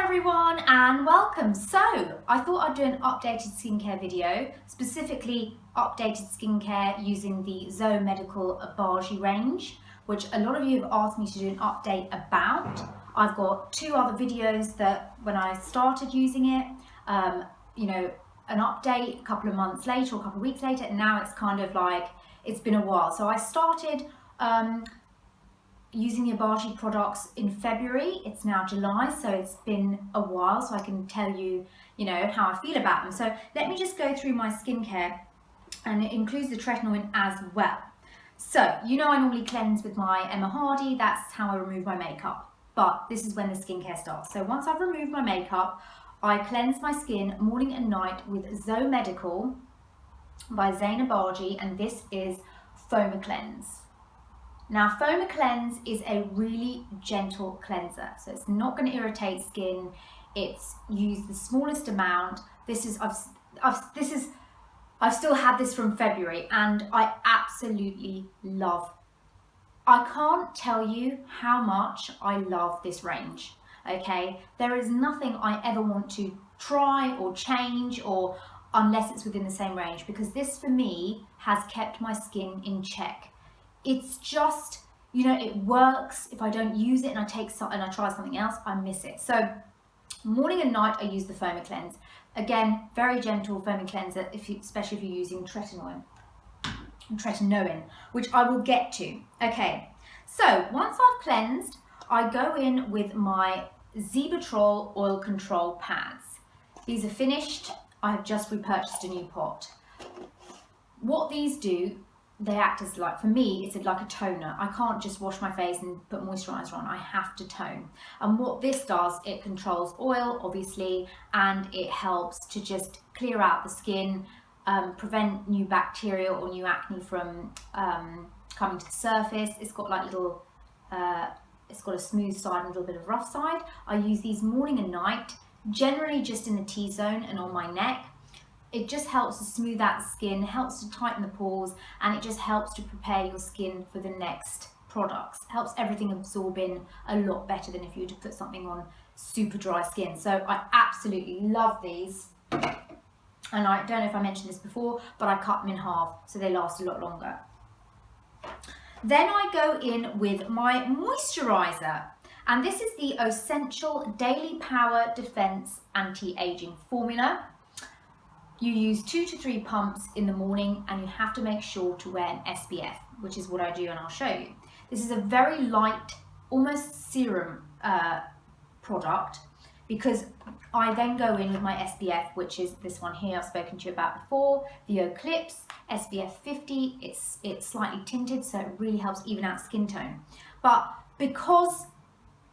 everyone and welcome. So I thought I'd do an updated skincare video, specifically updated skincare using the Zein Obagi range, which a lot of you have asked me to do an update about. I've got two other videos that when I started using it, an update a couple of months later or a couple of weeks later, and now it's kind of like, it's been a while. So I started using the Obagi products in February. It's now July, so it's been a while, so I can tell you, how I feel about them. So let me just go through my skincare, and it includes the Tretinoin as well. So, I normally cleanse with my Emma Hardy. That's how I remove my makeup. But this is when the skincare starts. So once I've removed my makeup, I cleanse my skin morning and night with Zein by Zein Obagi, and this is Foamacleanse. Now, Foamacleanse is a really gentle cleanser, so it's not going to irritate skin. It's used the smallest amount. I've still had this from February, and I absolutely love. I can't tell you how much I love this range. Okay, there is nothing I ever want to try or change, or unless it's within the same range, because this for me has kept my skin in check. It's just, it works. If I don't use it and I try something else, I miss it. So morning and night, I use the Foamacleanse. Again, very gentle foaming cleanser, especially if you're using Tretinoin, which I will get to. Okay, so once I've cleansed, I go in with my Cebatrol oil control pads. These are finished. I have just repurchased a new pot. What these do, they act as for me, it's like a toner. I can't just wash my face and put moisturizer on. I have to tone. And what this does, it controls oil, obviously, and it helps to just clear out the skin, prevent new bacteria or new acne from coming to the surface. It's got it's got a smooth side and a little bit of rough side. I use these morning and night, generally just in the T-zone and on my neck. It just helps to smooth out the skin, helps to tighten the pores, and it just helps to prepare your skin for the next products. Helps everything absorb in a lot better than if you were to put something on super dry skin. So I absolutely love these. And I don't know if I mentioned this before, but I cut them in half so they last a lot longer. Then I go in with my moisturizer. And this is the Ossential Daily Power Defense Anti-Aging Formula. You use 2 to 3 pumps in the morning, and you have to make sure to wear an SPF, which is what I do, and I'll show you. This is a very light, almost serum product, because I then go in with my SPF, which is this one here I've spoken to you about before, the Oclipse SPF 50. It's slightly tinted, so it really helps even out skin tone. But because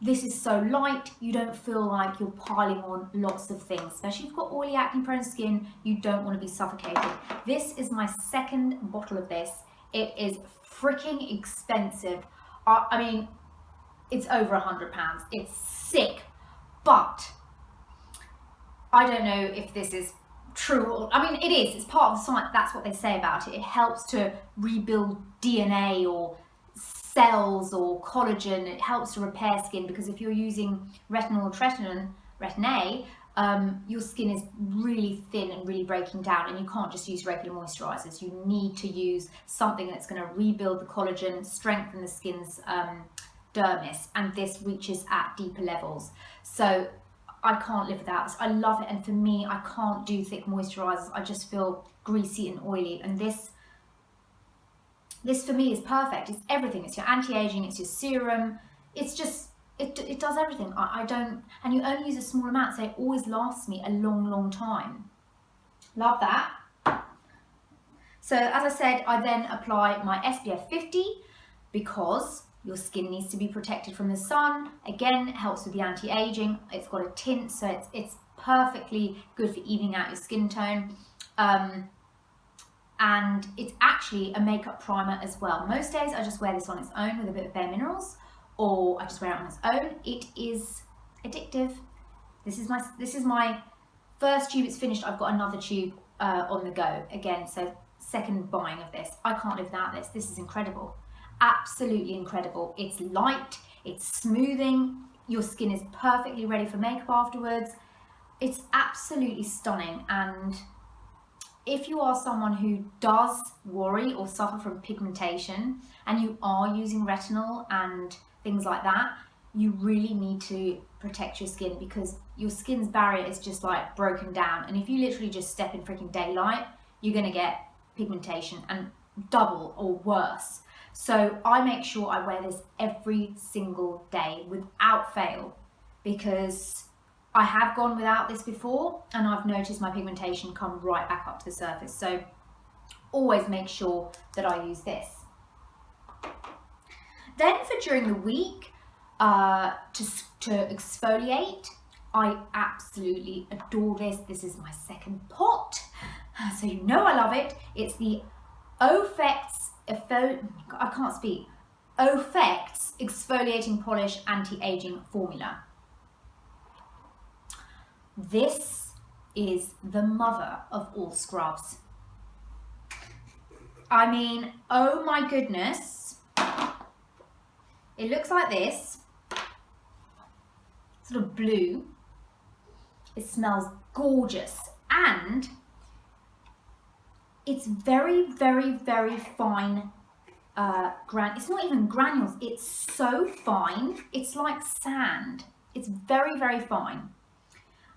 this is so light, you don't feel like you're piling on lots of things. Especially if you've got oily, acne-prone skin, you don't want to be suffocated. This is my second bottle of this. It is freaking expensive. I mean, it's over £100. It's sick, but I don't know if this is true. I mean, it is. It's part of the science. That's what they say about it. It helps to rebuild DNA or cells or collagen. It helps to repair skin, because if you're using retinol or retin A, your skin is really thin and really breaking down, and you can't just use regular moisturizers. You need to use something that's going to rebuild the collagen, strengthen the skin's dermis, and this reaches at deeper levels. So I can't live without this. I love it, and for me, I can't do thick moisturizers. I just feel greasy and oily, and this for me is perfect. It's everything. It's your anti-aging, it's your serum. It's just, it does everything. And you only use a small amount, so it always lasts me a long, long time. Love that. So as I said, I then apply my SPF 50 because your skin needs to be protected from the sun. Again, it helps with the anti-aging. It's got a tint, so it's perfectly good for evening out your skin tone. And it's actually a makeup primer as well. Most days I just wear this on its own with a bit of Bare Minerals, or I just wear it on its own. It is addictive. This is my first tube. It's finished. I've got another tube on the go again. So second buying of this. I can't live without this. This is incredible. Absolutely incredible. It's light. It's smoothing. your skin is perfectly ready for makeup afterwards. It's absolutely stunning. And if you are someone who does worry or suffer from pigmentation and you are using retinol and things like that, you really need to protect your skin, because your skin's barrier is just like broken down. And if you literally just step in freaking daylight, you're gonna get pigmentation, and double or worse. So I make sure I wear this every single day without fail, because I have gone without this before and I've noticed my pigmentation come right back up to the surface. So always make sure that I use this. Then for during the week, to exfoliate, I absolutely adore this. This is my second pot, so you know I love it. It's the Offects, Offects Exfoliating Polish Anti-Aging Formula. This is the mother of all scrubs. I mean, oh my goodness. It looks like this, sort of blue. It smells gorgeous, and it's very, very, very fine. It's not even granules, it's so fine. It's like sand. It's very, very fine.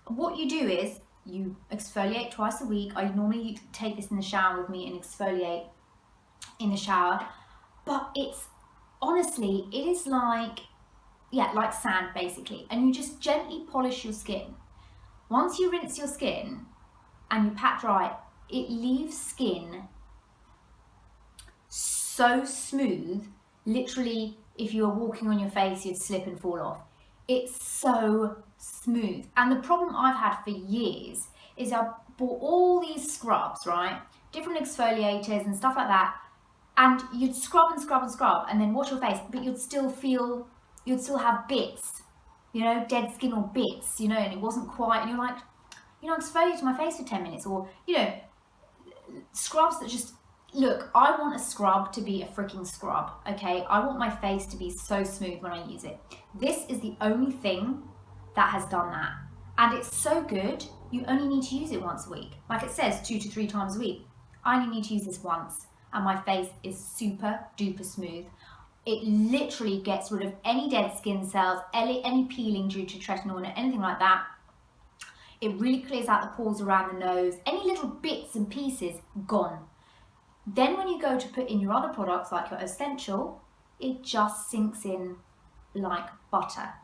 What you do is you exfoliate twice a week. I normally take this in the shower with me and exfoliate in the shower, but it's honestly, it is like, yeah, like sand basically. And you just gently polish your skin. Once you rinse your skin and you pat dry, it leaves skin so smooth. Literally, if you were walking on your face, you'd slip and fall off. It's so smooth. And the problem I've had for years is I bought all these scrubs, right? Different exfoliators and stuff like that. And you'd scrub and scrub and scrub and then wash your face, but you'd still have bits, you know, dead skin or bits, you know, and it wasn't quite, and you're like, you know, I exfoliated my face for 10 minutes, or, you know, scrubs that just, look, I want a scrub to be a freaking scrub, okay? I want my face to be so smooth when I use it. This is the only thing that has done that. And it's so good, you only need to use it once a week. Like it says, 2 to 3 times a week. I only need to use this once, and my face is super duper smooth. It literally gets rid of any dead skin cells, any peeling due to tretinoin or anything like that. It really clears out the pores around the nose. Any little bits and pieces, gone. Then when you go to put in your other products like your Ossential, it just sinks in like butter.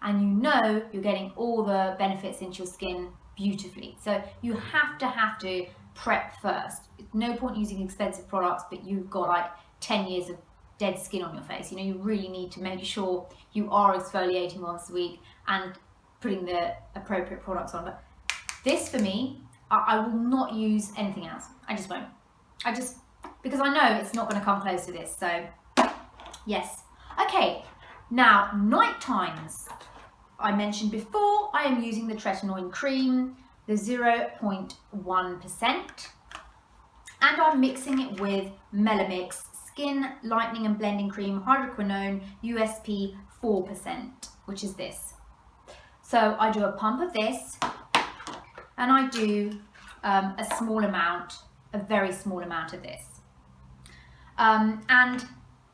And you know you're getting all the benefits into your skin beautifully. So you have to prep first. It's no point using expensive products, but you've got like 10 years of dead skin on your face. You know, you really need to make sure you are exfoliating once a week and putting the appropriate products on. But this for me, I will not use anything else. I just won't. Because I know it's not going to come close to this. So yes. Okay, now night times. I mentioned before, I am using the Tretinoin Creme, the 0.1%, and I'm mixing it with Melamix Skin Lightening and Blending Cream Hydroquinone USP 4%, which is this. So I do a pump of this, and I do a very small amount of this. And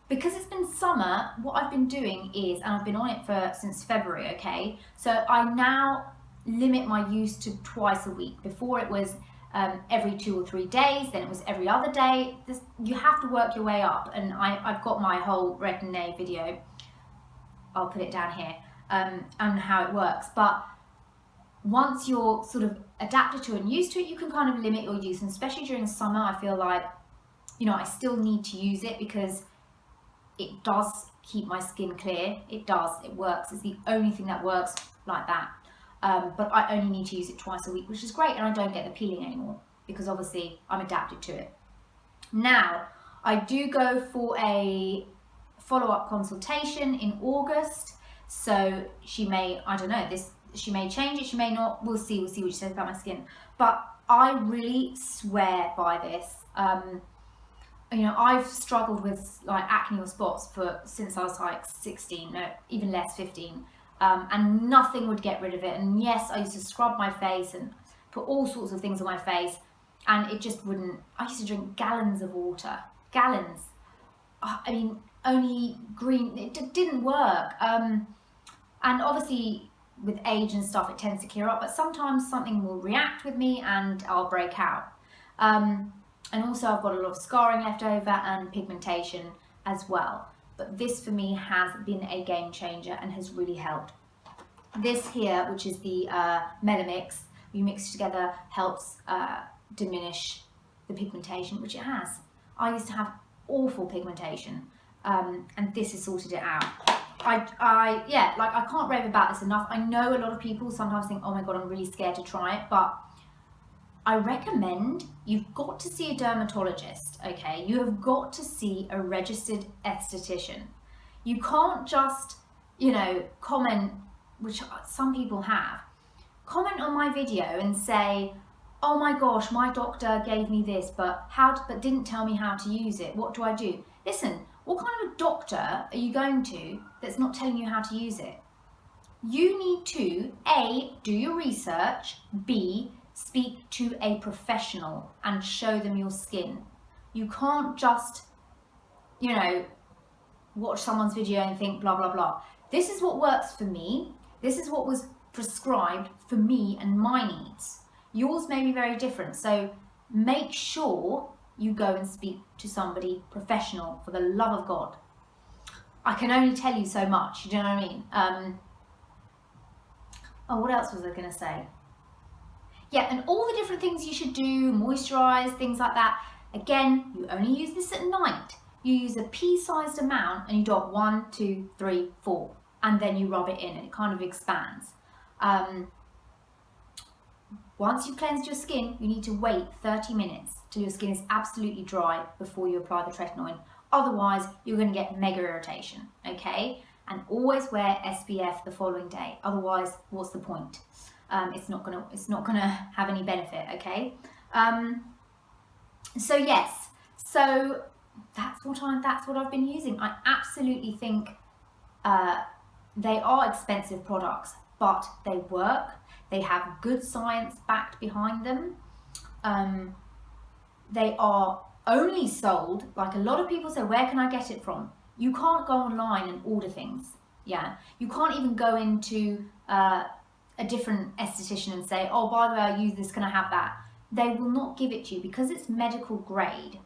because it's been summer, what I've been doing is, and I've been on it since February, okay? So I now limit my use to twice a week. Before it was every 2 or 3 days, then it was every other day. You have to work your way up, and I've got my whole Retin-A video, I'll put it down here, on how it works. But once you're sort of adapted to it and used to it, you can kind of limit your use, and especially during summer, I feel like, you know, I still need to use it because it does keep my skin clear. It does, it works. It's the only thing that works like that. But I only need to use it twice a week, which is great, and I don't get the peeling anymore because obviously I'm adapted to it. Now, I do go for a follow-up consultation in August, so she may, I don't know, she may change it, she may not, we'll see what she says about my skin. But I really swear by this. You know, I've struggled with like acne or spots since I was like 16, no, even less, 15. and nothing would get rid of it. And yes, I used to scrub my face and put all sorts of things on my face, and it just wouldn't. I used to drink gallons of water, gallons. I mean, only green, it didn't work. And obviously with age and stuff, it tends to clear up, but sometimes something will react with me and I'll break out. And also I've got a lot of scarring left over and pigmentation as well. But this for me has been a game changer and has really helped. This here, which is the Melamix, you mix it together, helps diminish the pigmentation, which it has. I used to have awful pigmentation, and this has sorted it out. Yeah, like I can't rave about this enough. I know a lot of people sometimes think, oh my god, I'm really scared to try it, but I recommend you've got to see a dermatologist, okay? You have got to see a registered esthetician. You can't just, you know, comment, which some people have, comment on my video and say, oh my gosh, my doctor gave me this, but didn't tell me how to use it. What do I do? Listen, what kind of a doctor are you going to that's not telling you how to use it? You need to, A, do your research, B, speak to a professional and show them your skin. You can't just, you know, watch someone's video and think blah, blah, blah. This is what works for me. This is what was prescribed for me and my needs. Yours may be very different, so make sure you go and speak to somebody professional, for the love of God. I can only tell you so much, you know what I mean? Oh, what else was I going to say? Yeah, and all the different things you should do, moisturize, things like that. Again, you only use this at night. You use a pea-sized amount and you dot 1, 2, 3, 4, and then you rub it in and it kind of expands. Once you've cleansed your skin, you need to wait 30 minutes till your skin is absolutely dry before you apply the tretinoin. Otherwise, you're going to get mega irritation, okay? And always wear SPF the following day. Otherwise, what's the point? It's not gonna have any benefit, okay? So yes, so that's what I've been using. I absolutely think they are expensive products, but they work. They have good science backed behind them. They are only sold, like a lot of people say, where can I get it from? You can't go online and order things. Yeah, you can't even go into a different esthetician and say, oh, by the way, I use this, can I have that? They will not give it to you because it's medical grade.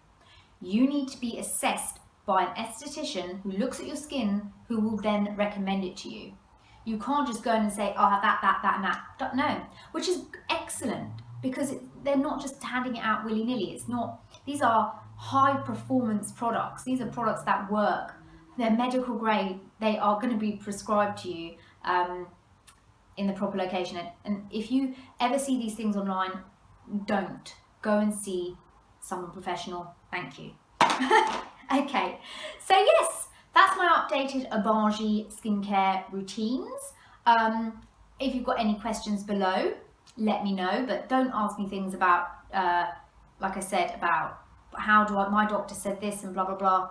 You need to be assessed by an esthetician who looks at your skin, who will then recommend it to you. You can't just go in and say, I'll have that, and that. No, which is excellent because they're not just handing it out willy-nilly. It's not, these are high performance products. These are products that work. They're medical grade. They are going to be prescribed to you in the proper location. And if you ever see these things online, don't. Go and see someone professional. Thank you. Okay, so yes, that's my updated Obagi skincare routines. If you've got any questions below, let me know, but don't ask me things about, like I said, about my doctor said this and blah, blah, blah.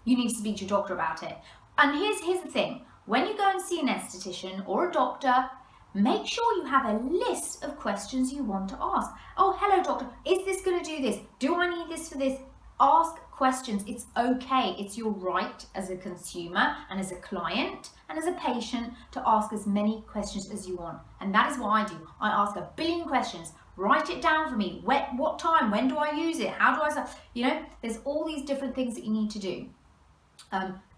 You need to speak to your doctor about it. And here's the thing, when you go and see an esthetician or a doctor, make sure you have a list of questions you want to ask. Oh, hello doctor, is this going to do this? Do I need this for this? Ask questions. It's okay. It's your right as a consumer and as a client and as a patient to ask as many questions as you want. And that is what I do. I ask a billion questions. Write it down for me. What time? When do I use it? How do I, you know, there's all these different things that you need to do.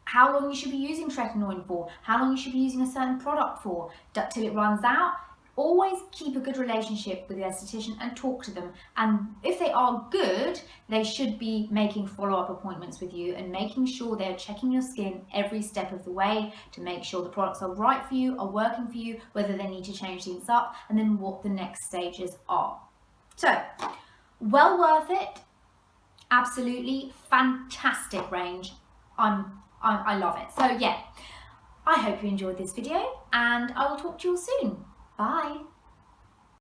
How long you should be using tretinoin for, how long you should be using a certain product for, till it runs out. Always keep a good relationship with the esthetician and talk to them. And if they are good, they should be making follow-up appointments with you and making sure they're checking your skin every step of the way to make sure the products are right for you, are working for you, whether they need to change things up, and then what the next stages are. So, well worth it. Absolutely fantastic range. I love it. So yeah, I hope you enjoyed this video and I will talk to you all soon. Bye.